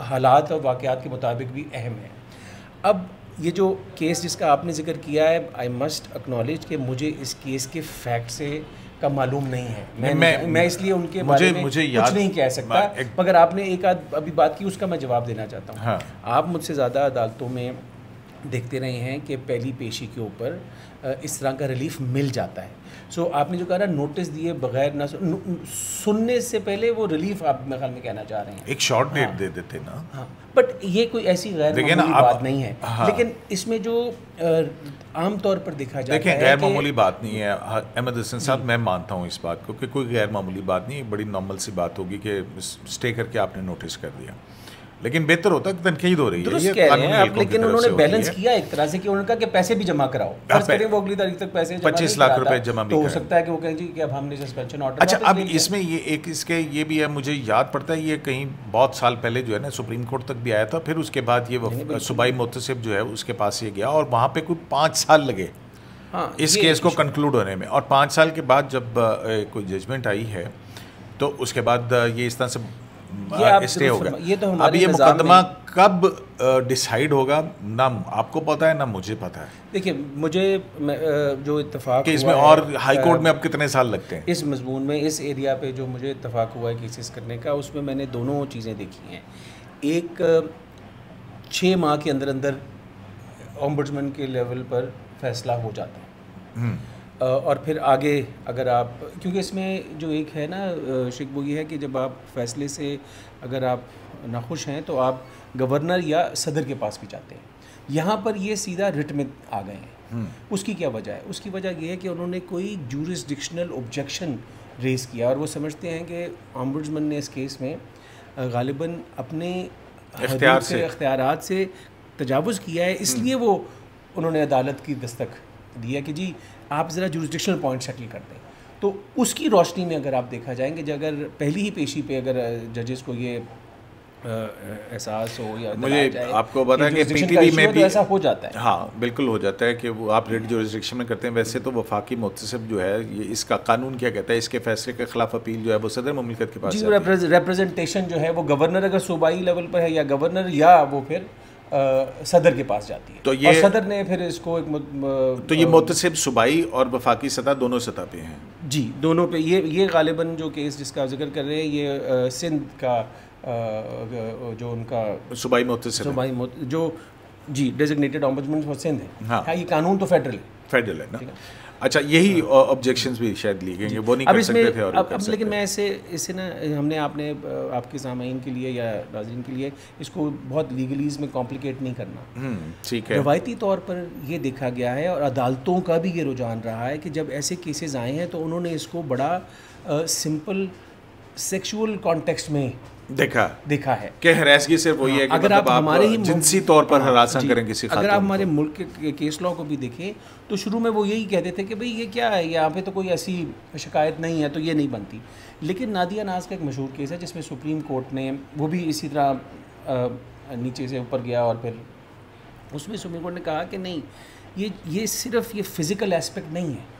حالات اور واقعات کے مطابق بھی اہم ہے. اب یہ جو کیس جس کا آپ نے ذکر کیا ہے, آئی مسٹ اکنالج کہ مجھے اس کیس کے فیکٹ سے کا معلوم نہیں ہے, میں اس لیے ان کے بارے میں کچھ نہیں کہہ سکتا, مگر آپ نے ایک آدھ ابھی بات کی اس کا میں جواب دینا چاہتا ہوں. آپ مجھ سے زیادہ عدالتوں میں دیکھتے رہے ہیں کہ پہلی پیشی کے اوپر اس طرح کا ریلیف مل جاتا ہے. سو آپ نے جو کہا نا نوٹس دیے بغیر نہ سننے سے پہلے وہ ریلیف آپ میرے خیال میں کہنا چاہ رہے ہیں, ایک شارٹ ڈیٹ دے دیتے نا. ہاں, بٹ یہ کوئی ایسی غیر معمولی بات نہیں ہے. لیکن اس میں جو عام طور پر دیکھا جاتا ہے, دیکھیں غیر معمولی بات نہیں ہے احمد حسن صاحب, میں مانتا ہوں اس بات کو کہ کوئی غیر معمولی بات نہیں ہے, بڑی نارمل سی بات ہوگی کہ اسٹے کر کے آپ نے نوٹس کر دیا, لیکن بہتر ہوتا ہے تنقید ہو رہی ہے. درست کہہ رہے ہیں آپ, لیکن انہوں نے بیلنس کیا ایک طرح سے کہ انہوں نے کہا کہ پیسے بھی جمع کراؤ. فرض کریں وہ اگلی تاریخ تک پیسے 25 لاکھ روپے جمع بھی تو ہو سکتا ہے کہ وہ کہیں جی کہ اب ہم نے سسپینشن آرڈر. اچھا, اب اس میں یہ ایک اس کے یہ بھی ہے, مجھے یاد پڑتا ہے یہ کہیں بہت سال پہلے جو ہے نا سپریم کورٹ تک بھی آیا تھا, پھر اس کے بعد یہ صوبائی محتسب جو ہے اس کے پاس یہ گیا اور وہاں پہ کوئی 5 سال لگے اس کیس کو کنکلوڈ ہونے میں, اور 5 سال کے بعد جب کوئی ججمنٹ آئی ہے تو اس کے بعد یہ اس طرح سے اسٹے ہو گیا. اب یہ مقدمہ کب ڈیسائیڈ ہوگا نہ آپ کو پتا ہے نہ مجھے پتا ہے. دیکھیں مجھے جو اتفاق کہ اس میں اور ہائی کورٹ میں اب کتنے سال لگتے ہیں اس مضمون میں, اس ایریا پہ جو مجھے اتفاق ہوا ہے کیسز کرنے کا, اس میں نے دونوں چیزیں دیکھی ہیں. ایک 6 ماہ کے اندر اندر اومبڈسمن کے لیول پر فیصلہ ہو جاتا ہے, اور پھر آگے اگر آپ, کیونکہ اس میں جو ایک ہے نا شک وہ یہ ہے کہ جب آپ فیصلے سے اگر آپ ناخوش ہیں تو آپ گورنر یا صدر کے پاس بھی جاتے ہیں. یہاں پر یہ سیدھا رٹ میں آ گئے ہیں. اس کی کیا وجہ ہے؟ اس کی وجہ یہ ہے کہ انہوں نے کوئی جورسڈکشنل آبجیکشن ریز کیا, اور وہ سمجھتے ہیں کہ اومبڈسمن نے اس کیس میں غالباً اپنے اختیارات سے تجاوز کیا ہے, اس لیے وہ انہوں نے عدالت کی دستک دیا کہ جی آپ ذرا جورسڈکشنل پوائنٹ سیٹل کر دیں. تو اس کی روشنی میں اگر آپ دیکھا جائیں گے, جو اگر پہلی ہی پیشی پہ اگر ججز کو یہ احساس ہو یا مجھے آپ کو بتا کہ پی ٹی وی میں بھی ایسا ہو جاتا ہے. ہاں بالکل ہو جاتا ہے کہ وہ آپ ریٹ جورسڈکشن میں کرتے ہیں. ویسے تو وفاقی محتسب جو ہے یہ اس کا قانون کیا کہتا ہے, اس کے فیصلے کے خلاف اپیل جو ہے وہ صدر مملکت کے پاس جاتی ہے. ریپرزنٹیشن جو ہے وہ گورنر اگر صوبائی لیول پر ہے یا گورنر یا وہ پھر صدر کے پاس جاتی ہے, تو یہ اور صدر نے پھر اس کو تو یہ محتسب صوبائی اور وفاقی سطح دونوں سطح پہ ہیں. جی دونوں پہ. یہ غالباً جو کیس جس کا ذکر کر رہے ہیں یہ سندھ کا جو ان کا صوبائی محتسب جو جی ڈیزگنیٹڈ اومبڈسمن فار سندھ ہے. ہاں یہ قانون تو فیڈرل ہے نا. اچھا یہی آبجیکشنز بھی شاید لی گئیں گے, وہ نہیں کر سکتے تھے. اور اب لیکن میں اسے نا ہم نے آپ نے آپ کے سامعین کے لیے یا ناظرین کے لیے اس کو بہت لیگلیز میں کمپلیکیٹ نہیں کرنا. ٹھیک ہے. روایتی طور پر یہ دیکھا گیا ہے اور عدالتوں کا بھی یہ رجحان رہا ہے کہ جب ایسے کیسز آئے ہیں تو انہوں نے اس کو بڑا سمپل سیکشول کانٹیکسٹ میں دیکھا ہے کہ ہراسگی صرف وہی ہے کہ اگر آپ ہمارے ہی جنسی طور پر ہراساں کریں کسی خاتون. اگر آپ ہمارے ملک کے کیس لا کو بھی دیکھیں تو شروع میں وہ یہی کہتے تھے کہ بھئی یہ کیا ہے, یہاں پہ تو کوئی ایسی شکایت نہیں ہے تو یہ نہیں بنتی. لیکن نادیہ ناز کا ایک مشہور کیس ہے جس میں سپریم کورٹ نے وہ بھی اسی طرح نیچے سے اوپر گیا, اور پھر اس میں سپریم کورٹ نے کہا کہ نہیں یہ صرف یہ فزیکل ایسپیکٹ نہیں ہے,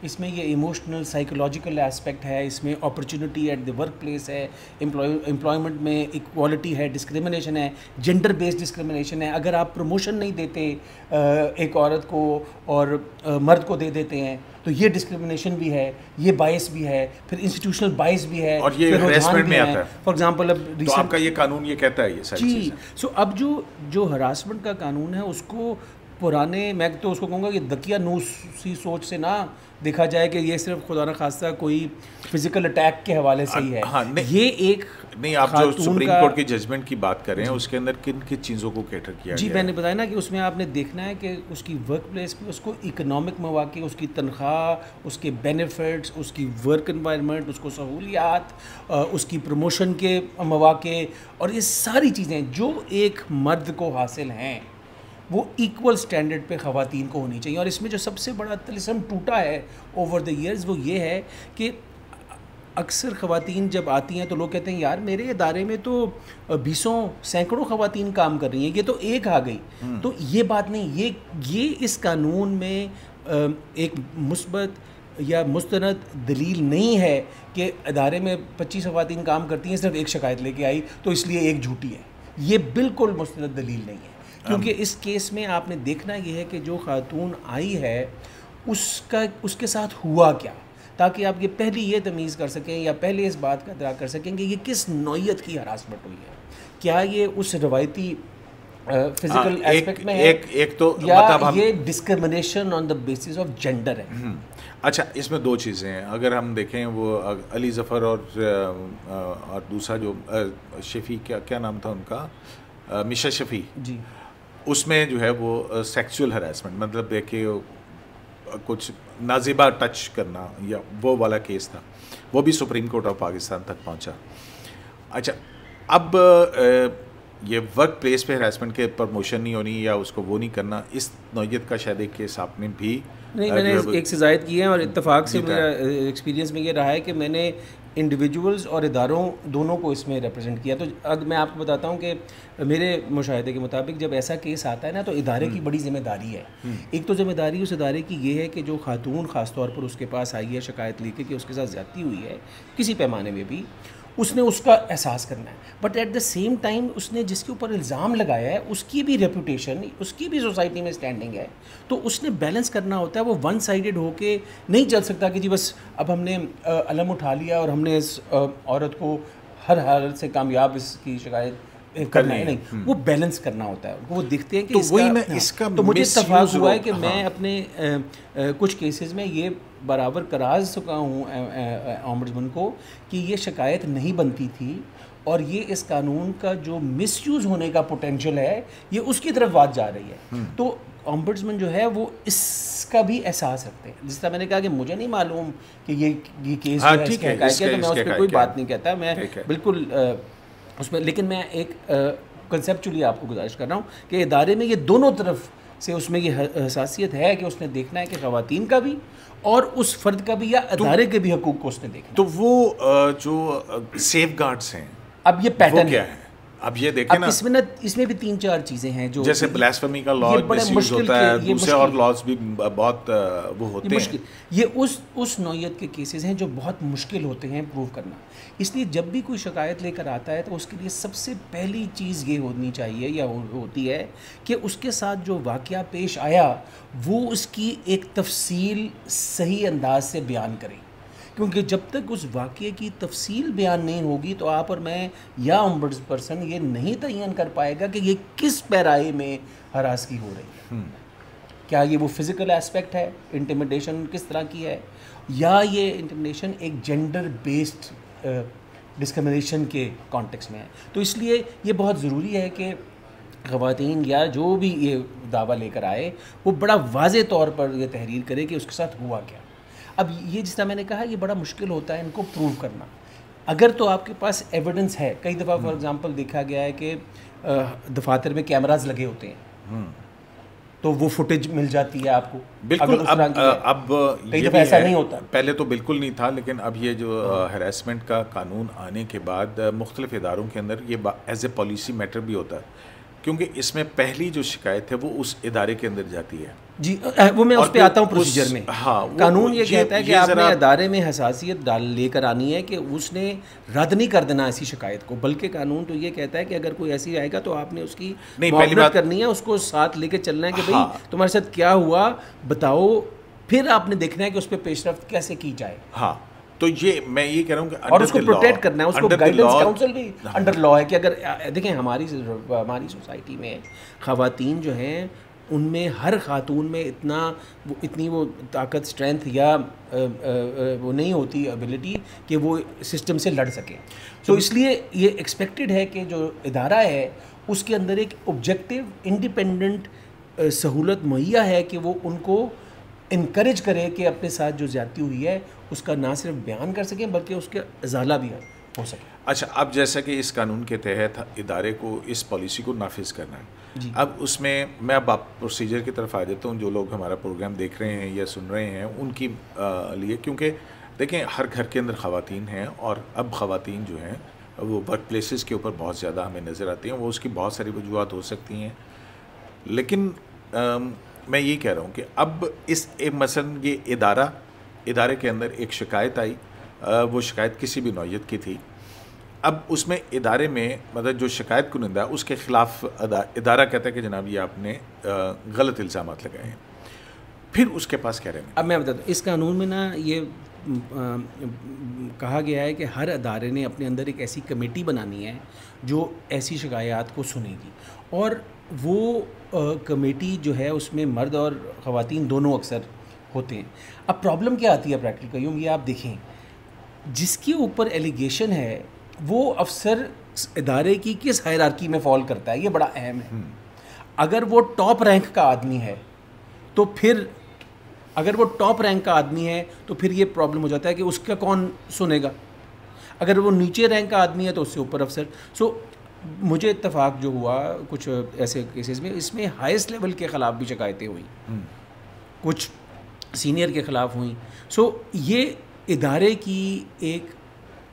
اس میں یہ ایموشنل سائیکولوجیکل ایسپیکٹ ہے, اس میں opportunity at the workplace ہے, امپلائمنٹ میں ایکوالٹی ہے, ڈسکریمنیشن ہے, جینڈر بیسڈ ڈسکریمنیشن ہے. اگر آپ پروموشن نہیں دیتے ایک عورت کو اور مرد کو دے دیتے ہیں تو یہ ڈسکریمنیشن بھی ہے, یہ باعث بھی ہے, پھر انسٹیٹیوشنل باعث بھی ہے, اور یہ ہراسمنٹ میں آتا ہے. فار ایگزامپل اب تو آپ کا یہ قانون یہ کہتا ہے یہ ساری چیزیں. سو اب جو ہراسمنٹ کا قانون ہے اس کو پرانے, میں تو اس کو کہوں گا کہ دقیانوسی سوچ سے نہ دیکھا جائے کہ یہ صرف خدا نہ خواستہ کوئی فزیکل اٹیک کے حوالے سے ہی ہے. یہ ایک نہیں, آپ جو سپریم کورٹ کی ججمنٹ کی بات کر رہے ہیں اس کے اندر کن کن چیزوں کو کیٹر کیا جی میں نے بتایا نا کہ اس میں آپ نے دیکھنا ہے کہ اس کی ورک پلیس پہ اس کو اکنامک مواقع, اس کی تنخواہ, اس کے بینیفٹس, اس کی ورک انوائرمنٹ, اس کو سہولیات, اس کی پروموشن کے مواقع, اور یہ ساری چیزیں جو ایک مرد کو حاصل ہیں وہ ایکول سٹینڈرڈ پہ خواتین کو ہونی چاہیے. اور اس میں جو سب سے بڑا طلسم ٹوٹا ہے اوور دا ایئرز وہ یہ ہے کہ اکثر خواتین جب آتی ہیں تو لوگ کہتے ہیں یار میرے ادارے میں تو 200-سینکڑوں خواتین کام کر رہی ہیں, یہ تو ایک آ گئی. تو یہ بات نہیں, یہ اس قانون میں ایک مثبت یا مستند دلیل نہیں ہے کہ ادارے میں 25 خواتین کام کرتی ہیں, صرف ایک شکایت لے کے آئی تو اس لیے ایک جھوٹی ہے. یہ بالکل مستند دلیل نہیں ہے، کیونکہ اس کیس میں آپ نے دیکھنا یہ ہے کہ جو خاتون آئی ہے اس کے ساتھ ہوا کیا، تاکہ آپ یہ پہلی یہ تمیز کر سکیں یا پہلے اس بات کا ادراک کر سکیں کہ یہ کس نوعیت کی ہراسمنٹ ہوئی ہے. کیا یہ اس روایتی فزیکل ایسپیکٹ میں ہے ایک تو یا یہ discrimination on the basis of gender ہے. اچھا اس میں دو چیزیں ہیں. اگر ہم دیکھیں وہ علی ظفر اور دوسرا جو شفیع کیا نام تھا ان کا، میشا شفیع جی، اس میں جو ہے وہ سیکسول ہراسمنٹ مطلب دیکھیں کچھ نازیبہ ٹچ کرنا یا وہ والا کیس تھا، وہ بھی سپریم کورٹ آف پاکستان تک پہنچا. اچھا اب یہ ورک پلیس پہ ہراسمنٹ کے پرموشن نہیں ہونی یا اس کو وہ نہیں کرنا، اس نوعیت کا شاید ایک کیس آپ نے بھی نہیں، میں نے ایک سے زائد کیے ہیں اور اتفاق سے میرا ایکسپیرینس میں یہ رہا ہے کہ میں نے انڈیویجولز اور اداروں دونوں کو اس میں ریپرزینٹ کیا. تو اب میں آپ کو بتاتا ہوں کہ میرے مشاہدے کے مطابق جب ایسا کیس آتا ہے نا تو ادارے کی بڑی ذمہ داری ہے. ایک تو ذمہ داری اس ادارے کی یہ ہے کہ جو خاتون خاص طور پر اس کے پاس آئی ہے شکایت لے کے کہ اس کے ساتھ زیادتی ہوئی ہے کسی پیمانے میں بھی، اس نے اس کا احساس کرنا ہے. But at the same time اس نے جس کے اوپر الزام لگایا ہے اس کی بھی ریپوٹیشن، اس کی بھی سوسائٹی میں اسٹینڈنگ ہے. تو اس نے بیلنس کرنا ہوتا ہے. وہ ون سائیڈڈ ہو کے نہیں چل سکتا کہ جی بس اب ہم نے علم اٹھا لیا اور ہم نے اس عورت کو ہر حالت سے کامیاب اس کی شکایت کرنا ہے. نہیں، وہ بیلنس کرنا ہوتا ہے. وہ دیکھتے ہیں کہ اس کا تو مجھے اتفاق ہوا ہے کہ میں اپنے کچھ کیسز میں یہ برابر کرا سکا ہوں اومبڈسمن کو کہ یہ شکایت نہیں بنتی تھی اور یہ اس قانون کا جو مس یوز ہونے کا پوٹینشیل ہے یہ اس کی طرف بات جا رہی ہے. تو اومبڈسمن جو ہے وہ اس کا بھی احساس رکھتے ہیں. جس طرح میں نے کہا کہ مجھے نہیں معلوم کہ یہ کیس جو ہے اس کے حقائق ہے تو میں اس پہ کوئی بات نہیں کہتا، میں بالکل اس میں. لیکن میں ایک کنسیپچولی آپ کو گزارش کر رہا ہوں کہ ادارے میں یہ دونوں طرف سے اس میں یہ حساسیت ہے کہ اس نے دیکھنا ہے کہ خواتین کا بھی اور اس فرد کا بھی یا ادارے کے بھی حقوق کو اس نے دیکھنا. تو وہ جو سیف گارڈز ہیں اب یہ پیٹرن کیا ہے؟ اب یہ دیکھیں نا اس میں بھی 3-4 چیزیں ہیں جو جیسے بلاسفیمی کا لا مس ہوتا ہے، دوسرے اور لاز بھی بہت وہ ہوتے ہیں. یہ اس نوعیت کے کیسز ہیں جو بہت مشکل ہوتے ہیں پروو کرنا. اس لیے جب بھی کوئی شکایت لے کر آتا ہے تو اس کے لیے سب سے پہلی چیز یہ ہونی چاہیے یا ہوتی ہے کہ اس کے ساتھ جو واقعہ پیش آیا وہ اس کی ایک تفصیل صحیح انداز سے بیان کرے. کیونکہ جب تک اس واقعے کی تفصیل بیان نہیں ہوگی تو آپ اور میں یا اومبڈس پرسن یہ نہیں تعین کر پائے گا کہ یہ کس پیرائے میں ہراسگی ہو رہی ہے. کیا یہ وہ فزیکل ایسپیکٹ ہے، انٹیمیڈیشن کس طرح کی ہے، یا یہ انٹیمیڈیشن ایک جینڈر بیسڈ ڈسکرمنیشن کے کانٹیکس میں ہے. تو اس لیے یہ بہت ضروری ہے کہ خواتین یا جو بھی یہ دعویٰ لے کر آئے وہ بڑا واضح طور پر یہ تحریر کرے کہ اس کے ساتھ ہوا کیا. اب یہ جس طرح میں نے کہا یہ بڑا مشکل ہوتا ہے ان کو پروو کرنا. اگر تو آپ کے پاس ایویڈنس ہے، کئی دفعہ فار ایگزامپل دیکھا گیا ہے کہ دفاتر میں کیمراز لگے ہوتے ہیں تو وہ فوٹیج مل جاتی ہے آپ کو. بالکل. اب کئی دفعہ ایسا نہیں ہوتا، پہلے تو بالکل نہیں تھا، لیکن اب یہ جو ہراسمنٹ کا قانون آنے کے بعد مختلف اداروں کے اندر یہ ایز اے پالیسی میٹر بھی ہوتا ہے، کیونکہ اس میں پہلی جو شکایت ہے وہ اس ادارے کے اندر جاتی ہے. جی وہ میں اس پہ آتا ہوں پروسیجر میں. قانون یہ کہتا ہے کہ آپ نے ادارے میں حساسیت لے کر آنی ہے کہ اس نے رد نہیں کر دینا ایسی شکایت کو، بلکہ قانون تو یہ کہتا ہے کہ اگر کوئی ایسی آئے گا تو آپ نے اس کی معاونت کرنی ہے، اس کو ساتھ لے کے چلنا ہے کہ بھائی تمہارے ساتھ کیا ہوا بتاؤ، پھر آپ نے دیکھنا ہے کہ اس پہ پیش رفت کیسے کی جائے. ہاں تو یہ میں یہ کہہ رہا ہوں کہ اور اس کو پروٹیکٹ کرنا ہے، اس کو گائیڈنس کاؤنسل بھی انڈر لا ہے کہ اگر دیکھیں ہماری سوسائٹی میں خواتین جو ہیں ان میں ہر خاتون میں اتنی وہ طاقت اسٹرینتھ یا وہ نہیں ہوتی ایبلٹی کہ وہ سسٹم سے لڑ سکیں. تو اس لیے یہ ایکسپیکٹڈ ہے کہ جو ادارہ ہے اس کے اندر ایک آبجیکٹیو انڈیپینڈنٹ سہولت مہیا ہے کہ وہ ان کو انکریج کرے کہ اپنے ساتھ جو زیادتی ہوئی ہے اس کا نہ صرف بیان کر سکیں بلکہ اس کے ازالہ بھی ہو سکے. اچھا اب جیسا کہ اس قانون کے تحت ادارے کو اس پالیسی کو نافذ کرنا ہے جی. اب اس میں میں اب آپ پروسیجر کی طرف آ جاتا ہوں. جو لوگ ہمارا پروگرام دیکھ رہے ہیں یا سن رہے ہیں ان کی لیے، کیونکہ دیکھیں ہر گھر کے اندر خواتین ہیں اور اب خواتین جو ہیں وہ ورک پلیسز کے اوپر بہت زیادہ ہمیں نظر آتی ہیں. وہ اس کی بہت ساری وجوہات ہو سکتی ہیں، لیکن میں یہ کہہ رہا ہوں کہ اب اس مثلاً یہ ادارے کے اندر ایک شکایت آئی، وہ شکایت کسی بھی نوعیت کی تھی، اب اس میں ادارے میں مطلب جو شکایت کنندہ ہے اس کے خلاف ادارہ کہتا ہے کہ جناب یہ آپ نے غلط الزامات لگائے ہیں، پھر اس کے پاس کیا رہنا؟ اب میں بتاتا ہوں، اس قانون میں نا یہ کہا گیا ہے کہ ہر ادارے نے اپنے اندر ایک ایسی کمیٹی بنانی ہے جو ایسی شکایات کو سنے گی، اور وہ کمیٹی جو ہے اس میں مرد اور خواتین دونوں اکثر ہوتے ہیں۔ اب پرابلم کیا آتی ہے پریکٹیکل قیوم، یہ آپ دیکھیں جس کے اوپر ایلیگیشن ہے وہ افسر ادارے کی کس ہائرارکی میں فال کرتا ہے، یہ بڑا اہم ہے۔ اگر وہ ٹاپ رینک کا آدمی ہے تو پھر یہ پرابلم ہو جاتا ہے کہ اس کا کون سنے گا۔ اگر وہ نیچے رینک کا آدمی ہے تو اس سے اوپر افسر۔ مجھے اتفاق جو ہوا کچھ ایسے کیسز میں، اس میں ہائیسٹ لیول کے خلاف بھی شکایتیں ہوئیں، کچھ سینئر کے خلاف ہوئیں۔ یہ ادارے کی ایک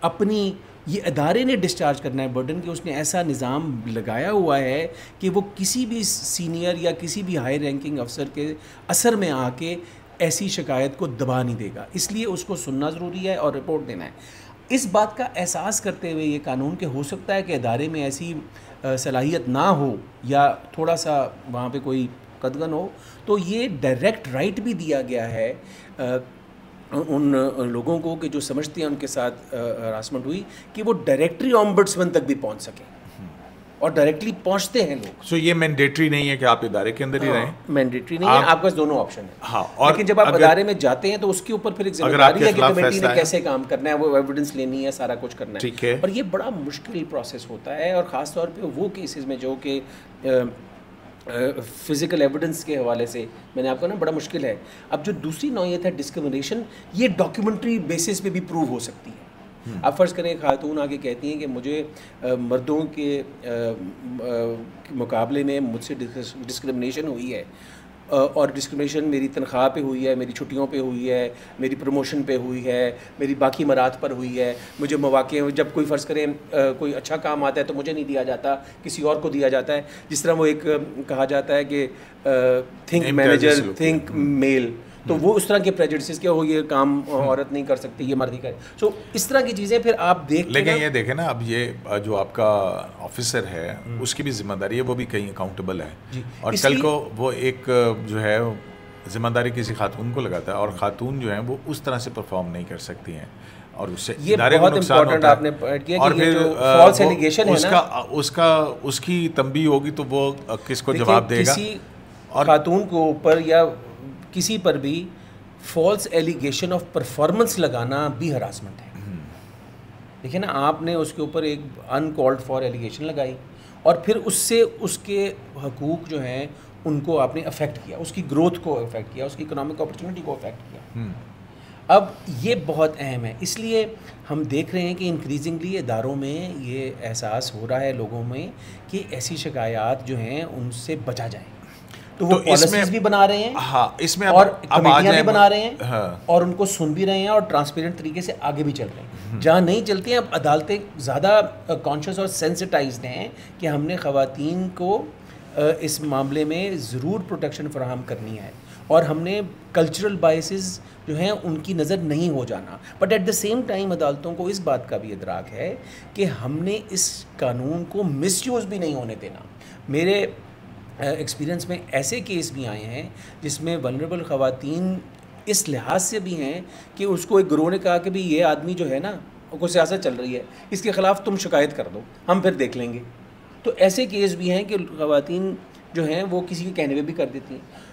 اپنی، یہ ادارے نے ڈسچارج کرنا ہے برڈن کہ اس نے ایسا نظام لگایا ہوا ہے کہ وہ کسی بھی سینئر یا کسی بھی ہائی رینکنگ افسر کے اثر میں آ کے ایسی شکایت کو دبا نہیں دے گا، اس لیے اس کو سننا ضروری ہے اور رپورٹ دینا ہے۔ اس بات کا احساس کرتے ہوئے یہ قانون کہ ہو سکتا ہے کہ ادارے میں ایسی صلاحیت نہ ہو یا تھوڑا سا وہاں پہ کوئی قدغن ہو، تو یہ ڈائریکٹ رائٹ بھی دیا گیا ہے ان لوگوں کو کہ جو سمجھتے ہیں ان کے ساتھ ہراسمنٹ ہوئی، کہ وہ ڈائریکٹری اومبڈسمن تک بھی پہنچ سکیں، اور ڈائریکٹلی پہنچتے ہیں لوگ۔ یہ مینڈیٹری نہیں ہے کہ آپ ادارے کے اندر ہی رہیں، مینڈیٹری نہیں ہے، آپ کے پاس دونوں آپشن ہیں۔ ہاں، لیکن جب آپ ادارے میں جاتے ہیں تو اس کے اوپر پھر ایک ذمہ داری ہے کہ کمیٹی نے کیسے کام کرنا ہے، وہ ایویڈنس لینی ہے، سارا کچھ کرنا ہے، اور یہ بڑا مشکل پروسیس ہوتا ہے، اور خاص طور پہ وہ کیسز میں جو کہ فزیکل ایویڈنس کے حوالے سے میں نے آپ کو نا بڑا مشکل ہے۔ اب جو دوسری نوعیت ہے ڈسکرمنیشن، یہ ڈاکیومنٹری بیسس پہ بھی پروو ہو سکتی ہے۔ آپ فرض کریں خاتون آگے کہتی ہیں کہ مجھے مردوں کے مقابلے میں مجھ سے ڈسکرمنیشن ہوئی ہے، اور ڈسکرمنیشن میری تنخواہ پہ ہوئی ہے، میری چھٹیوں پہ ہوئی ہے، میری پروموشن پہ ہوئی ہے، میری باقی مراد پر ہوئی ہے، مجھے مواقع جب کوئی فرض کریں کوئی اچھا کام آتا ہے تو مجھے نہیں دیا جاتا، کسی اور کو دیا جاتا ہے، جس طرح وہ ایک کہا جاتا ہے کہ تھنک مینیجر تھنک میل، تو وہ اس طرح کے پریجڈسز کے ہو، یہ کام عورت نہیں کر سکتی، یہ مرد ہی کرے۔ اس طرح کی چیزیں پھر آپ لیکن یہ دیکھیں نا، اب یہ جو آپ کا آفیسر ہے اس کی بھی ذمہ داری ہے، وہ بھی کہیں اکاؤنٹیبل ہے، اور کل کو وہ ایک جو ہے ذمہ داری کسی خاتون کو لگاتا ہے، اور خاتون جو ہیں وہ اس طرح سے پرفارم نہیں کر سکتی ہیں، اور اس سے ادارے کو نقصان ہوتا ہے، اور پھر اس کی تنبیہ ہوگی تو وہ کس کو جواب دے گا؟ اور خاتون کو اوپر یا کسی پر بھی فالس ایلیگیشن آف پرفارمنس لگانا بھی ہراسمنٹ ہے۔ دیکھیں نا، آپ نے اس کے اوپر ایک ان کالڈ فار ایلیگیشن لگائی، اور پھر اس سے اس کے حقوق جو ہیں ان کو آپ نے افیکٹ کیا، اس کی گروتھ کو افیکٹ کیا، اس کی اکنامک اپرچونٹی کو افیکٹ کیا۔ اب یہ بہت اہم ہے، اس لیے ہم دیکھ رہے ہیں کہ انکریزنگلی اداروں میں یہ احساس ہو رہا ہے لوگوں میں کہ ایسی شکایات جو ہیں ان سے بچا جائے، تو وہ پالیسیز بھی بنا رہے ہیں، ہاں اس میں اور کمیٹیاں بھی بنا رہے ہیں، اور ان کو سن بھی رہے ہیں، اور ٹرانسپیرنٹ طریقے سے آگے بھی چل رہے ہیں۔ جہاں نہیں چلتی ہیں، اب عدالتیں زیادہ کانشیس اور سینسٹائزڈ ہیں کہ ہم نے خواتین کو اس معاملے میں ضرور پروٹیکشن فراہم کرنی ہے، اور ہم نے کلچرل بائسز جو ہیں ان کی نظر نہیں ہو جانا، but at the same time عدالتوں کو اس بات کا بھی ادراک ہے کہ ہم نے اس قانون کو مس یوز بھی نہیں ہونے دینا۔ میرے ایکسپیرینس میں ایسے کیس بھی آئے ہیں جس میں ولنریبل خواتین اس لحاظ سے بھی ہیں کہ اس کو ایک گروہ نے کہا کہ بھی یہ آدمی جو ہے نا، کوئی سیاست چل رہی ہے، اس کے خلاف تم شکایت کر دو، ہم پھر دیکھ لیں گے۔ تو ایسے کیس بھی ہیں کہ خواتین جو ہیں وہ کسی کے کہنے پہ بھی کر دیتی ہیں،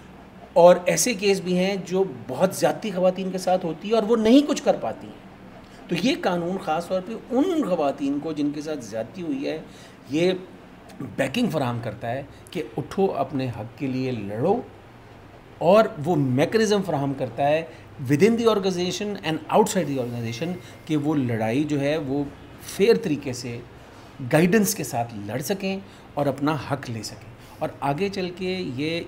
اور ایسے کیس بھی ہیں جو بہت زیادتی خواتین کے ساتھ ہوتی ہے اور وہ نہیں کچھ کر پاتی ہیں۔ تو یہ قانون خاص طور پہ ان خواتین کو جن کے ساتھ زیادتی ہوئی ہے، یہ بیکنگ فراہم کرتا ہے کہ اٹھو، اپنے حق کے لیے لڑو، اور وہ میکنزم فراہم کرتا ہے within the organisation and outside the organisation کہ وہ لڑائی جو ہے وہ فیئر طریقے سے گائیڈنس کے ساتھ لڑ سکیں اور اپنا حق لے سکیں۔ اور آگے چل کے یہ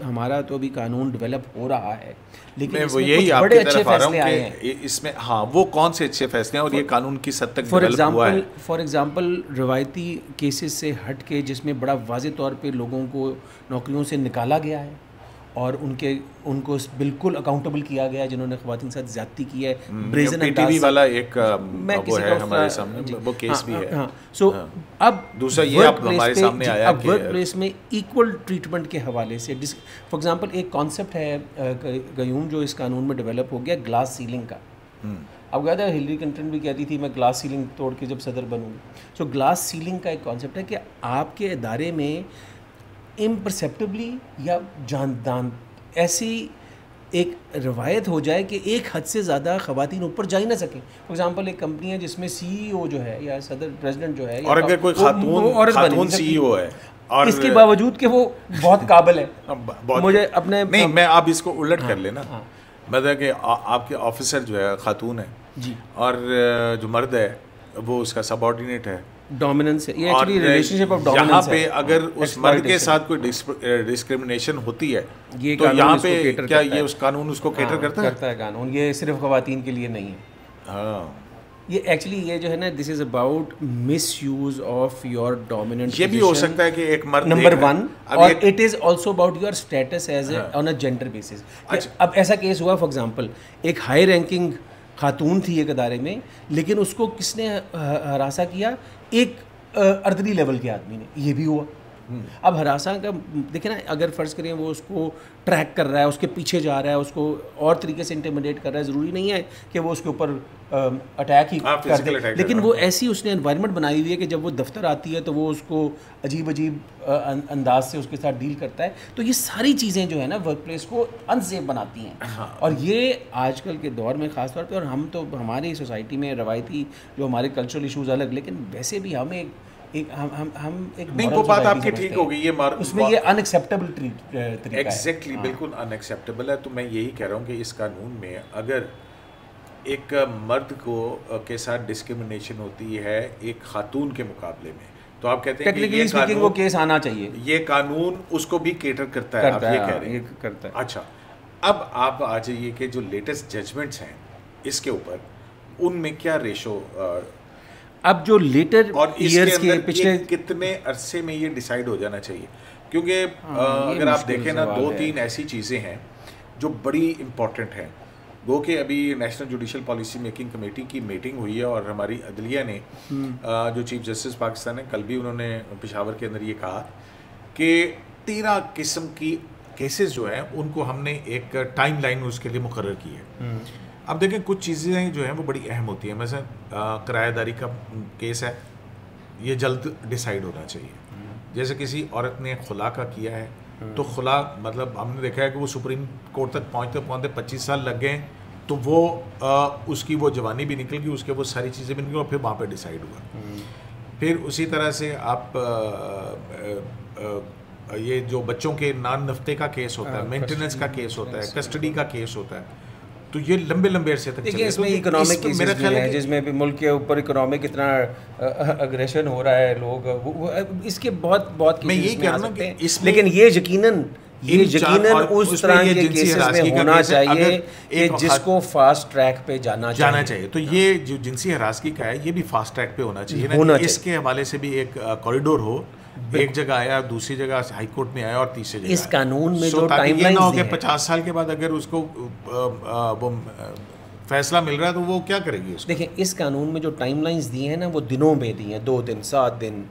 ہمارا تو بھی قانون ڈیولپ ہو رہا ہے، لیکن اس میں کچھ بڑے اچھے فیصلے آئے ہیں اس میں۔ ہاں، وہ کون سے اچھے فیصلے ہیں اور یہ قانون کس حد تک ڈیولپ ہوا ہے؟ فار ایگزامپل روایتی کیسز سے ہٹ کے جس میں بڑا واضح طور پہ لوگوں کو نوکریوں سے نکالا گیا ہے، اور ان کو بالکل اکاؤنٹیبل کیا گیا جنہوں نے خواتین کے ساتھ زیادتی کی ہے. بریزن انداز والا ایک وہ ہے ہمارے سامنے, وہ کیس بھی ہے. سو اب دوسرا یہ اب ہمارے سامنے آیا اب ورک پلیس میں ایکول ٹریٹمنٹ کے حوالے سے فار ایگزامپل ایک کانسیپٹ ہے قیوم جو اس قانون میں ڈیولپ ہو گیا, گلاس سیلنگ کا. اب کہا تھا ہلری کلنٹن بھی کہتی تھی میں گلاس سیلنگ توڑ کے جب صدر بنوں. سو گلاس سیلنگ کا ایک کانسیپٹ ہے کہ آپ کے ادارے میں امپرسیپٹبلی یا جاندان ایسی ایک روایت ہو جائے کہ ایک حد سے زیادہ خواتین اوپر جا ہی نہ سکیں. فار ایگزامپل ایک کمپنی ہے جس میں سی ای او جو ہے یا صدر پریزیڈنٹ جو ہے, اور اگر کوئی خاتون سی ای او ہے اور اس کے باوجود کہ وہ بہت قابل ہے, مجھے اپنے نہیں, میں آپ اس کو الٹ کر لینا, مطلب کہ آپ کے آفیسر جو ہے خاتون ہے جی, اور جو مرد ہے وہ اس کا سب آرڈینیٹ ہے, ڈومیننس ہے. یہ actually relation ship of dominance ہے. یہاں پہ اگر اس مرد کے ساتھ کوئی ڈسکریمنیشن ہوتی ہے تو یہاں پہ کیا یہ اس قانون اس کو کیٹر کرتا ہے؟ قانون یہ صرف خواتین کے لیے نہیں ہے. ہاں, یہ ایکچولی یہ جو ہے نا, this is about misuse of your dominant. یہ بھی ہو سکتا ہے کہ ایک مرد نمبر 1, اور it is also about your status as a on a gender basis. اب ایسا کیس ہوا فار ایگزامپل ایک ہائی رینکنگ خاتون تھی ایک ادارے میں, لیکن اس کو کس نے ہراساں کیا؟ ایک اردری لیول کے آدمی نے. یہ بھی ہوا. اب ہراساں کا دیکھیں نا, اگر فرض کریں وہ اس کو ٹریک کر رہا ہے, اس کے پیچھے جا رہا ہے, اس کو اور طریقے سے انٹیمیڈیٹ کر رہا ہے, ضروری نہیں ہے کہ وہ اس کے اوپر اٹیک ہی کر دے, لیکن وہ ایسی اس نے انوائرمنٹ بنائی ہوئی ہے کہ جب وہ دفتر آتی ہے تو وہ اس کو عجیب عجیب انداز سے اس کے ساتھ ڈیل کرتا ہے. تو یہ ساری چیزیں جو ہے نا ورک پلیس کو انسیف بناتی ہیں, اور یہ آج کل کے دور میں خاص طور پہ, اور ہم تو ہماری سوسائٹی میں روایتی جو ہمارے کلچرل ایشوز الگ, لیکن ویسے بھی ہم نہیں, وہ بات آپ کی ٹھیک ہوگی, یہ اس میں یہ ان ایکسیپٹیبل طریقہ ہے. ایگزیکٹلی, بالکل ان ایکسیپٹیبل ہے. تو میں یہی کہہ رہا ہوں کہ اس قانون میں اگر ایک مرد کو کے ساتھ ڈسکریمنیشن ہوتی ہے ایک خاتون کے مقابلے میں, تو آپ کہتے ہیں کہ یہ قانون, وہ کیس آنا چاہیے, یہ قانون اس کو بھی کیٹر کرتا ہے, آپ یہ کہہ رہے ہیں. اچھا, اب آپ آ جائیے کہ جو لیٹسٹ ججمنٹس ہیں اس کے اوپر, ان میں کیا ریشو, اب جو لیٹر اور ایئرز کے پچھلے کتنے عرصے میں یہ ڈیسائیڈ ہو جانا چاہیے؟ کیونکہ اگر آپ دیکھیں نا, 2-3 ایسی چیزیں ہیں جو بڑی امپورٹنٹ ہیں. گو کہ ابھی national judicial policy making committee کی میٹنگ ہوئی ہے, اور ہماری عدلیہ نے جو چیف جسٹس پاکستان ہے, کل بھی انہوں نے پشاور کے اندر یہ کہا کہ 13 قسم کی کیسز جو ہیں ان کو ہم نے ایک ٹائم لائن اس کے لیے مقرر کی ہے. اب دیکھیں کچھ چیزیں جو ہیں وہ بڑی اہم ہوتی ہیں, مثلا کرایہ داری کا کیس ہے, یہ جلد ڈیسائیڈ ہونا چاہیے. جیسے کسی عورت نے خلا کا کیا ہے تو خلا, مطلب ہم نے دیکھا ہے کہ وہ سپریم کورٹ تک پہنچتے پہنچتے 25 سال لگ گئے, تو وہ اس کی وہ جوانی بھی نکل گئی, اس کے وہ ساری چیزیں بھی نکل گئی, اور پھر وہاں پہ ڈیسائیڈ ہوا. پھر اسی طرح سے آپ یہ جو بچوں کے نان نفتے کا کیس ہوتا ہے, مینٹیننس کا کیس ہوتا ہے, کسٹڈی کا کیس ہوتا ہے, تو یہ لمبے لمبے عرصے تک چلے. اس میں اکنامک کیسز بھی ہیں جس میں بھی ملک کے اوپر اکنامک اتنا اگریشن ہو رہا ہے, لوگ اس کے بہت میں یہی کہہ رہا ہوں کہ لیکن یہ یقیناً اس طرح کے کیسز میں ہونا چاہیے کہ جس کو فاسٹ ٹریک پہ جانا چاہیے. تو یہ جو جنسی ہراسگی کا ہے یہ بھی فاسٹ ٹریک پہ ہونا چاہیے, اس کے حوالے سے بھی ایک کوریڈور ہو, ایک جگہ آیا, دوسری جگہ ہائی کورٹ میں آیا, اور تیسری جگہ اس قانون میں جو ٹائم لائن نہ ہو کہ 50 سال کے بعد اگر اس کو وہ فیصلہ مل رہا ہے تو وہ کیا کرے گی. دیکھیں اس قانون میں جو ٹائم لائنز دی ہیں نا, وہ دنوں میں دی ہیں, 2 دن 7 دن.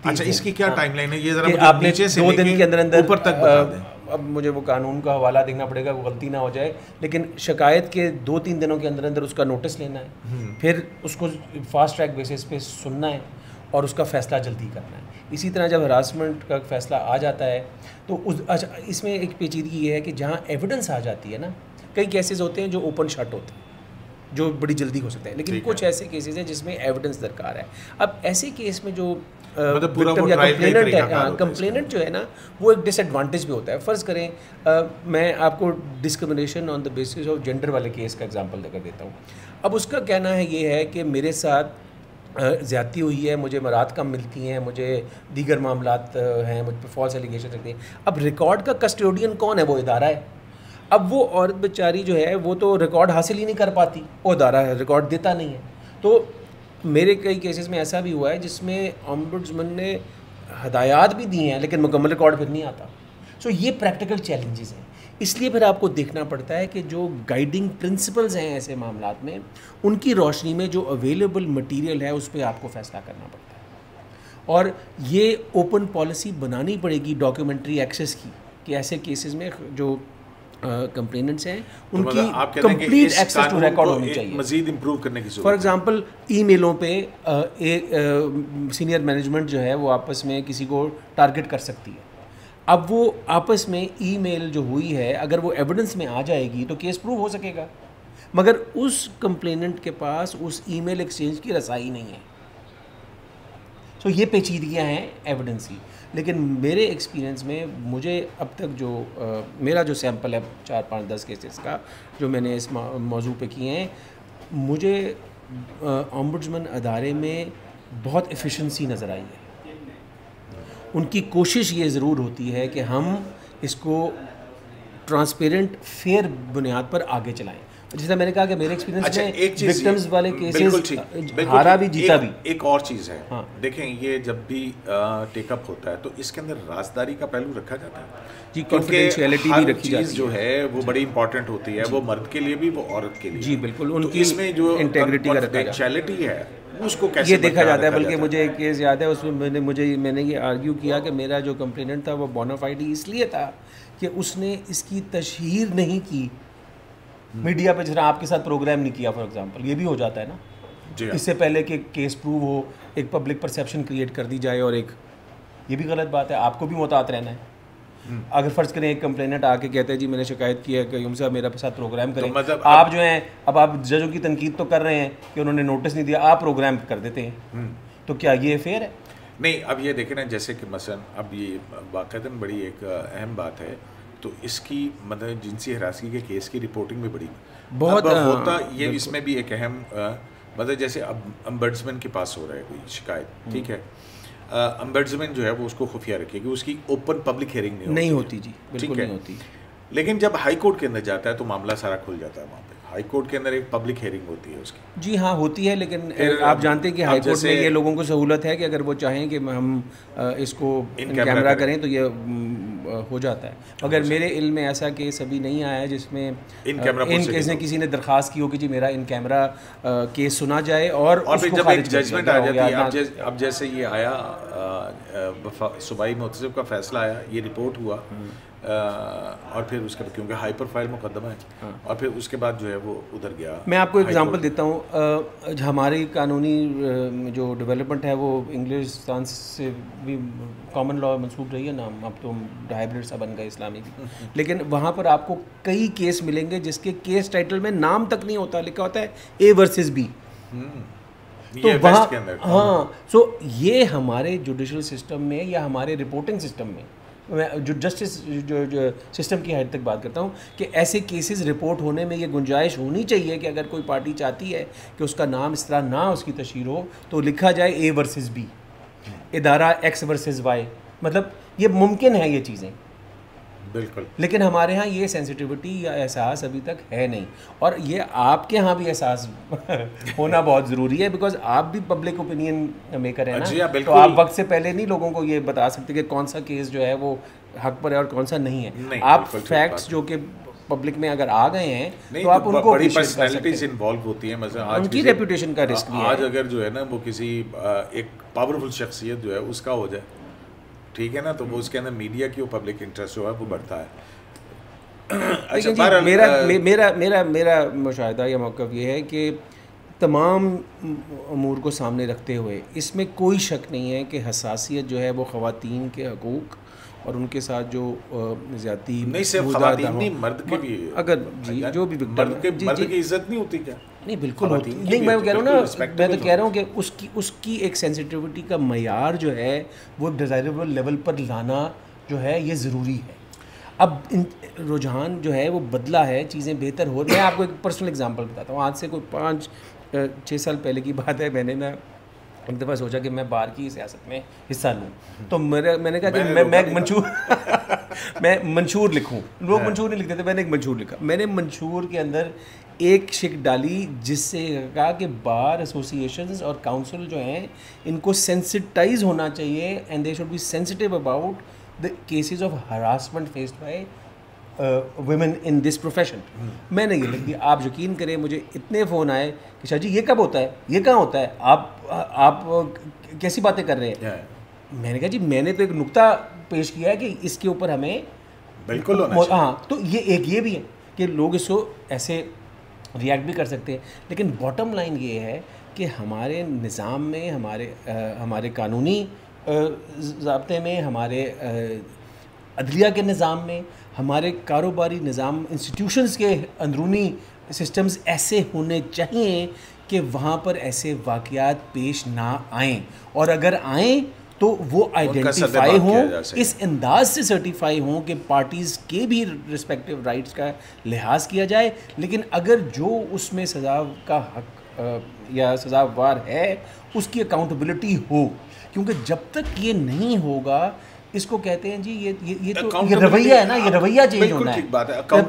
اچھا, اس کی کیا ٹائم لائن ہے یہ ذرا آپ نے 2 دن کے اندر اوپر تک بتا دیں. اب مجھے وہ قانون کا حوالہ دیکھنا پڑے گا, غلطی نہ ہو جائے, لیکن شکایت کے 2-3 دنوں کے اندر اندر اس کا نوٹس لینا ہے, پھر اس کو فاسٹ ٹریک بیسس پہ سننا ہے, اور اس کا فیصلہ جلدی کرنا ہے. اسی طرح جب ہراسمنٹ کا فیصلہ آ جاتا ہے تو اس میں ایک پیچیدگی یہ ہے کہ جہاں ایویڈنس آ جاتی ہے نا, کئی کیسز ہوتے ہیں جو اوپن شٹ ہوتے ہیں, جو بڑی جلدی ہو سکتے ہیں, لیکن کچھ ایسے کیسز ہیں جس میں ایویڈنس درکار ہے. اب ایسے کیس میں جو کمپلیننٹ جو ہے نا, وہ ایک ڈس ایڈوانٹیج بھی ہوتا ہے. فرض کریں میں آپ کو discrimination on the basis of gender والے کیس کا ایگزامپل دے کر دیتا ہوں. اب اس کا کہنا ہے یہ ہے کہ میرے ساتھ زیادتی ہوئی ہے, مجھے مراد کم ملتی ہیں, مجھے دیگر معاملات ہیں, مجھ پہ فالس ایلیگیشن رکھتے ہیں. اب ریکارڈ کا کسٹوڈین کون ہے؟ وہ ادارہ ہے. اب وہ عورت بیچاری جو ہے وہ تو ریکارڈ حاصل ہی نہیں کر پاتی, وہ ادارہ ریکارڈ دیتا نہیں ہے. تو میرے کئی کیسز میں ایسا بھی ہوا ہے جس میں اومبڈسمن نے ہدایات بھی دی ہیں لیکن مکمل ریکارڈ پھر نہیں آتا. سو یہ پریکٹیکل چیلنجز ہیں. اس لیے پھر آپ کو دیکھنا پڑتا ہے کہ جو گائیڈنگ پرنسپلز ہیں ایسے معاملات میں, ان کی روشنی میں جو اویلیبل مٹیریل ہے اس پہ آپ کو فیصلہ کرنا پڑتا ہے. اور یہ اوپن پالیسی بنانی پڑے گی ڈاکیومنٹری ایکسیس کی, کہ ایسے کیسز میں جو کمپلیننٹس ہیں ان کی کمپلیٹ ایکسیس ٹو ریکارڈ ہونی چاہیے, مزید امپروو کرنے کی ضرورت. فار ایگزامپل ای میلوں پہ سینئر مینجمنٹ جو ہے وہ آپس میں کسی کو ٹارگٹ کر سکتی ہے. اب وہ آپس میں ای میل جو ہوئی ہے اگر وہ ایویڈنس میں آ جائے گی تو کیس پروو ہو سکے گا, مگر اس کمپلیننٹ کے پاس اس ای میل ایکسچینج کی رسائی نہیں ہے. سو یہ پیچیدگیاں ہیں ایویڈنس کی. لیکن میرے ایکسپیرینس میں مجھے اب تک جو میرا جو سیمپل ہے 4 5 10 کیسز کا جو میں نے اس موضوع پہ کیے ہیں, مجھے اومبڈسمن ادارے میں بہت ایفیشنسی نظر آئی ہے. ان کی کوشش یہ ضرور ہوتی ہے کہ ہم اس کو ٹرانسپیرنٹ فیئر بنیاد پر آگے چلائیں. جیسا میں نے کہا کہ میرے ایکسپیرینس میں وکٹمز والے کیسز ہارا بھی جیتا بھی. ایک اور چیز ہے, دیکھیں یہ جب بھی ٹیک اپ ہوتا ہے تو اس کے اندر رازداری کا پہلو رکھا جاتا ہے جی, کانفیڈینشیلٹی بھی رکھی جاتی ہے. جو ہے وہ بڑی امپورٹنٹ ہوتی ہے, وہ مرد کے لیے بھی وہ عورت کے لیے جی بالکل. ان کی اس میں جو انٹیگریٹی کا کانفیڈینشیلٹی ہے اس کو کیسے یہ دیکھا جاتا ہے. بلکہ مجھے ایک کیس یاد ہے, اس میں میں نے یہ آرگیو کیا کہ میرا جو کمپلیننٹ تھا وہ بونافائیڈ اس لیے تھا کہ اس نے اس کی تشہیر نہیں کی میڈیا پہ, جس طرح آپ کے ساتھ پروگرام نہیں کیا فار ایگزامپل. یہ بھی ہو جاتا ہے نا, اس سے پہلے کہ کیس پروو ہو ایک پبلک پرسیپشن کریٹ کر دی جائے, اور ایک یہ بھی غلط بات ہے. آپ کو بھی محتاط رہنا ہے. اگر فرض کریں ایک کمپلیننٹ آ کے کہتے ہیں جی میں نے شکایت کی ہے کہ یوم صاحب میرا ساتھ پروگرام کریں, آپ جو ہیں اب آپ ججوں کی تنقید تو کر رہے ہیں کہ انہوں نے نوٹس نہیں دیا, آپ پروگرام کر دیتے ہیں, تو کیا یہ فیئر ہے؟ نہیں. اب یہ دیکھیں نا, جیسے کہ مثلا اب یہ باقاعدہ بڑی ایک اہم بات ہے, تو اس کی مطلب جنسی ہراسگی کے کیس کی رپورٹنگ بھی بڑی بہت ہوتا. یہ اس میں بھی ایک اہم مطلب جیسے اب امبڈسمن کے پاس ہو رہا ہے کوئی شکایت, ٹھیک ہے, امبڈسمن جو ہے وہ اس کو خفیہ رکھے گی, اس کی اوپن پبلک ہیئرنگ نہیں ہوتی. جی بالکل نہیں ہوتی. لیکن جب ہائی کورٹ کے اندر جاتا ہے تو معاملہ سارا کھل جاتا ہے. وہاں پہ ہائی کورٹ کے اندر ایک پبلک ہیئرنگ ہوتی ہے اس کی. جی ہاں ہوتی ہے, لیکن آپ جانتے ہیں کہ ہائی کورٹ میں یہ لوگوں کو سہولت ہے کہ اگر وہ چاہیں کہ ہم اس کو ان کیمرہ کریں تو یہ ہو جاتا ہے. مگر میرے علم میں ایسا کیس ابھی نہیں آیا ہے جس میں ان کیس نے کسی نے درخواست کی ہو کہ جی میرا ان کیمرہ کیس سنا جائے اور پھر جب ایک ججمنٹ آ جاتی ہے. اب جیسے یہ آیا صوبائی محتسب کا فیصلہ آیا, یہ رپورٹ ہوا, اور پھر اس کے بعد کیونکہ ہائی پروفائل مقدمہ ہے, اور پھر اس کے بعد جو ہے وہ ادھر گیا. میں آپ کو ایگزامپل دیتا ہوں. ہماری قانونی جو ڈیولپمنٹ ہے وہ انگلستان سے بھی کامن لاء منسوخ رہی ہے نا, اب تو ہائبرڈ سا بن گئے اسلامی بھی, لیکن وہاں پر آپ کو کئی کیس ملیں گے جس کے کیس ٹائٹل میں نام تک نہیں ہوتا, لکھا ہوتا ہے اے ورسز بی. تو وہاں ہاں, سو یہ ہمارے جوڈیشل سسٹم میں یا ہمارے رپورٹنگ سسٹم میں, میں جو جسٹس جو سسٹم کی حد تک بات کرتا ہوں کہ ایسے کیسز رپورٹ ہونے میں یہ گنجائش ہونی چاہیے کہ اگر کوئی پارٹی چاہتی ہے کہ اس کا نام اس طرح نہ اس کی تشہیر ہو تو لکھا جائے اے ورسز بی, ادارہ ایکس ورسز وائی. مطلب یہ ممکن ہے یہ چیزیں, بالکل. لیکن ہمارے ہاں یہ سینسٹیوٹی یا احساس ابھی تک ہے نہیں, اور یہ آپ کے ہاں بھی احساس ہونا بہت ضروری ہے, بیکاز آپ بھی پبلک اوپینین میکر ہیں نا, تو آپ وقت سے پہلے نہیں لوگوں کو یہ بتا سکتے کہ کون سا کیس جو ہے وہ حق پر ہے اور کون سا نہیں ہے. آپ فیکٹس جو کہ پبلک میں اگر آ گئے ہیں تو آپ ان کو بڑی پرسنالٹیز انوالو ہوتی ہیں, مثلا ان کی ریپوٹیشن کا رسک بھی ہے. آج اگر جو ہے نا وہ کسی ایک پاورفل شخصیت جو ہے اس کا ہو جائے, ٹھیک ہے نا, تو وہ اس کے اندر میڈیا کی پبلک انٹرسٹ جو ہے وہ بڑھتا ہے. میرا مشاہدہ یا موقف یہ ہے کہ تمام امور کو سامنے رکھتے ہوئے اس میں کوئی شک نہیں ہے کہ حساسیت جو ہے وہ خواتین کے حقوق اور ان کے ساتھ جو زیادتی, نہیں صرف خواتین نہیں, مرد کے بھی, اگر جی جو بھی مرد کی عزت نہیں ہوتی کیا؟ نہیں بالکل ہوتی نہیں. میں کہہ رہا ہوں نا, میں تو کہہ رہا ہوں کہ اس کی ایک سینسٹیوٹی کا معیار جو ہے وہ ڈیزائربل لیول پر لانا جو ہے یہ ضروری ہے. اب رجحان جو ہے وہ بدلا ہے, چیزیں بہتر ہو. میں آپ کو ایک پرسنل اگزامپل بتاتا ہوں. آج سے کوئی 5-6 سال پہلے کی بات ہے. میں نے نا ایک دفعہ سوچا کہ میں بار کی سیاست میں حصہ لوں, تو میں نے کہا کہ میں منشور لکھوں. لوگ منشور نہیں لکھتے تھے, میں نے ایک منشور لکھا. میں نے منشور کے اندر ایک شک ڈالی جس سے کہا کہ بار ایسوسیشنز اور کاؤنسل جو ہیں ان کو سینسٹائز ہونا چاہیے, and they should be sensitive about the cases of harassment faced by women in this profession. میں نے یہ لکھ دیا. آپ یقین کریں مجھے اتنے فون آئے کہ شاہ جی یہ کب ہوتا ہے, یہ کہاں ہوتا ہے, آپ کیسی باتیں کر رہے ہیں. میں نے کہا جی میں نے تو ایک نقطہ پیش کیا ہے کہ اس کے اوپر ہمیں بالکل ہاں, تو یہ بھی ہے کہ لوگ اس کو ایسے ریئیکٹ بھی کر سکتے ہیں. لیکن باٹم لائن یہ ہے کہ ہمارے نظام میں, ہمارے قانونی ضابطے میں, ہمارے عدلیہ کے نظام میں, ہمارے کاروباری نظام, انسٹیٹیوشنز کے اندرونی سسٹمز ایسے ہونے چاہیے کہ وہاں پر ایسے واقعات پیش نہ آئیں, اور اگر آئیں تو وہ آئیڈینٹیفائی ہوں, اس انداز سے سرٹیفائی ہوں کہ پارٹیز کے بھی رسپیکٹیو رائٹس کا لحاظ کیا جائے. لیکن اگر جو اس میں سزا کا حق یا سزاوار ہے اس کی اکاؤنٹیبلٹی ہو, کیونکہ جب تک یہ نہیں ہوگا, اس کو کہتے ہیں جی یہ تو یہ رویہ ہے نا, یہ رویہ چینج ہونا ہے,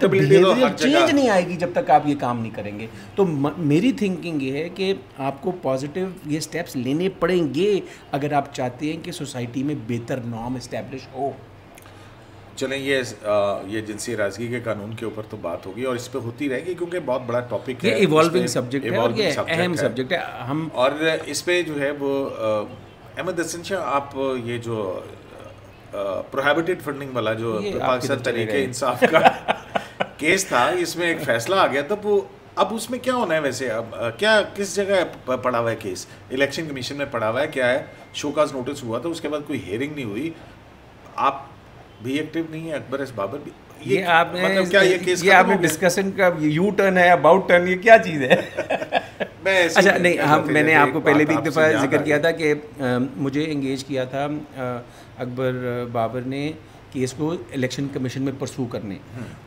بیہیویئر چینج نہیں آئے گی جب تک آپ یہ کام نہیں کریں گے. تو میری تھنکنگ یہ ہے کہ آپ کو پازیٹیو یہ سٹیپس لینے پڑیں گے اگر آپ چاہتے ہیں کہ سوسائٹی میں بہتر نارم اسٹیبلش ہو. چلیں یہ جنسی ہراسگی کے قانون کے اوپر تو بات ہوگی اور اس پہ ہوتی رہے گی کیونکہ بہت بڑا ٹاپک ہے, یہ ایوالونگ سبجیکٹ ہے اور یہ اہم سبجیکٹ ہے. ہم اور اس پہ جو ہے وہ احمد حسن شاہ, آپ یہ جو پروہیبٹڈ فنڈنگ والا جو پاکستان تحریک انصاف کا کیس تھا, اس میں ایک فیصلہ آ گیا, تو وہ اب اس میں کیا ہونا ہے ویسے, اب کیا کس جگہ پڑا ہوا ہے کیس؟ الیکشن کمیشن میں پڑا ہوا ہے, کیا ہے شو کاز نوٹس ہوا تھا, اس کے بعد کوئی ہیئرنگ نہیں ہوئی, آپ بھی ایکٹیو نہیں ہے, اکبر ایس بابر بھی. یہ آپ نے ڈسکشن کا یو ٹرن ہے, اباؤٹ ٹرن, یہ کیا چیز ہے؟ اچھا نہیں, میں نے آپ کو پہلے بھی ایک دفعہ ذکر کیا تھا کہ مجھے انگیج کیا تھا اکبر بابر نے کیس کو الیکشن کمیشن میں پرسو کرنے.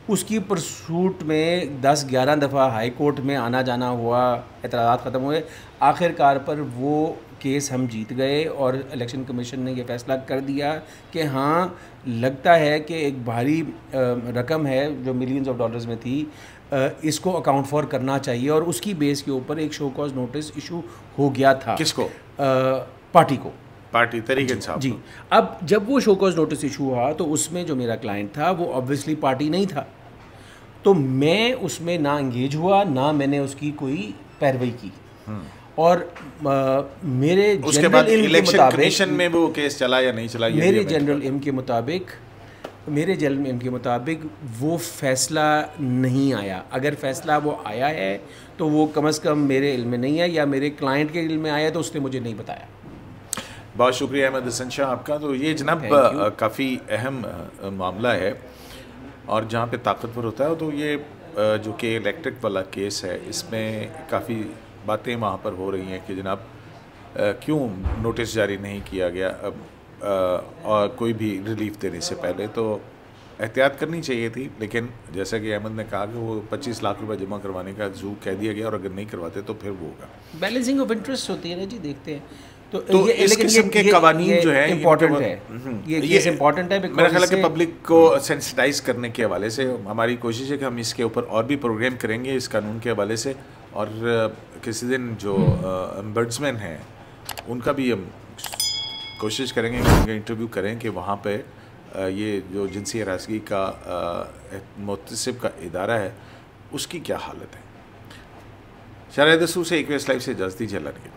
اس کی پرسوٹ میں 10-11 دفعہ ہائی کورٹ میں آنا جانا ہوا, اعتراضات ختم ہوئے, آخر کار پر وہ کیس ہم جیت گئے اور الیکشن کمیشن نے یہ فیصلہ کر دیا کہ ہاں لگتا ہے کہ ایک بھاری رقم ہے جو ملینز آف ڈالرز میں تھی, اس کو اکاؤنٹ فار کرنا چاہیے, اور اس کی بیس کے اوپر ایک شو کاز نوٹس ایشو ہو گیا تھا. کس کو؟ پارٹی کو, پارٹی تحریک انصاف. جی, اب جب وہ شو کاز نوٹس ایشو ہوا تو اس میں جو میرا کلائنٹ تھا وہ آبویسلی پارٹی نہیں تھا, تو میں اس میں نہ انگیج ہوا, نہ میں نے اس کی کوئی پیروی کی. اور میرے جنرل علم کے مطابق میں وہ کیس چلا یا نہیں چلا, میرے جنرل علم کے مطابق وہ فیصلہ نہیں آیا. اگر فیصلہ وہ آیا ہے تو وہ کم از کم میرے علم میں نہیں ہے, یا میرے کلائنٹ کے علم میں آیا تو اس نے مجھے نہیں بتایا. بہت شکریہ احمد حسن شاہ آپ کا. تو یہ جناب کافی اہم معاملہ ہے, اور جہاں پہ طاقتور ہوتا ہے, تو یہ جو کہ الیکٹرک والا کیس ہے, اس میں کافی باتیں وہاں پر ہو رہی ہیں کہ جناب کیوں نوٹس جاری نہیں کیا گیا اور کوئی بھی ریلیف دینے سے پہلے. تو احتیاط کرنی چاہیے تھی, لیکن جیسا کہ احمد نے کہا کہ وہ 25 لاکھ روپے جمع کروانے کا کہہ دیا گیا, اور اگر نہیں کرواتے تو پھر وہ ہوگا. بیلنسنگ آف انٹرسٹ ہوتی ہے نا جی, دیکھتے ہیں. تو اس قسم کے قوانین جو ہے امپورٹنٹ ہے, یہ کیس امپورٹنٹ ہے. میرا خیال ہے کہ پبلک کو سینسٹائز کرنے کے حوالے سے ہماری کوشش ہے کہ ہم اس کے اوپر اور بھی پروگرام کریں گے اس قانون کے حوالے سے, اور کسی دن جو امبڈسمین ہیں ان کا بھی ہم کوشش کریں گے کہ ان کا انٹرویو کریں کہ وہاں پہ یہ جو جنسی ہراسگی کا محتسب کا ادارہ ہے اس کی کیا حالت ہے. شرح دستور سے ایک ویس لائف سے اجازت دیجیے. اللہ نے